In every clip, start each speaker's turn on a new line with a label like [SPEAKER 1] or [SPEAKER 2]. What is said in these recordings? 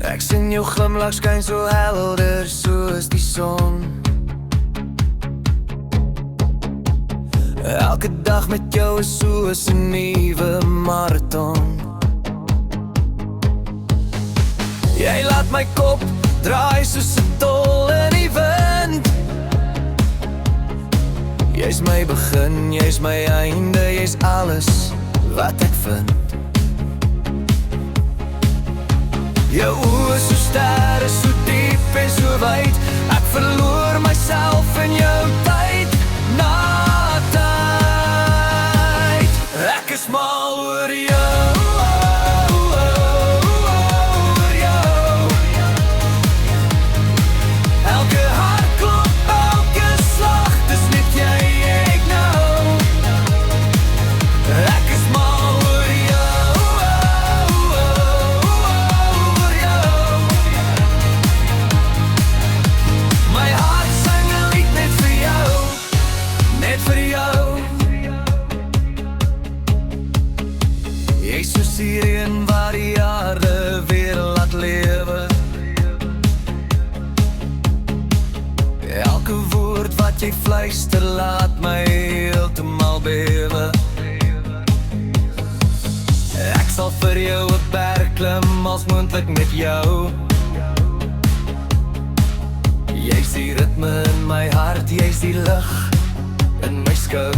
[SPEAKER 1] Ek sien jou glimlach skyn so helder soos die son. Elke dag met jou is soos 'n nuwe marathon. Jy laat my kop draai soos 'n tol in die wind. Jy's my begin, jy's my einde, jy's alles wat ek vind. Jou oë so sterre, so diep en so wyd. Ek verloor myself in jou tyd na tyd. Ek is mal oor jou, oor jou. Elke hartklop, elke slag, dis net jy ek nou. Ek is mal oor jou, oor jou. My hart sing 'n lied net vir jou, net vir jou. Jy soos die reën wat die aarde weer laat lewe. Elke woord wat jy fluister laat my heeltemal bewe. Ek sal vir jou 'n berg klim als moontlik met jou. Jy's die ritme in my hart, jy's die lig in my skou.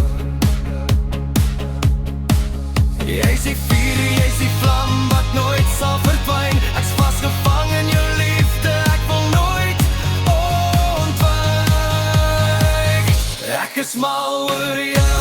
[SPEAKER 1] Jy's die vuur, jy's die vlam wat nooit sal verdwyn. Ek's vasgevang in jou liefde, ek wil nooit ontwyk. Ek is mal oor jou.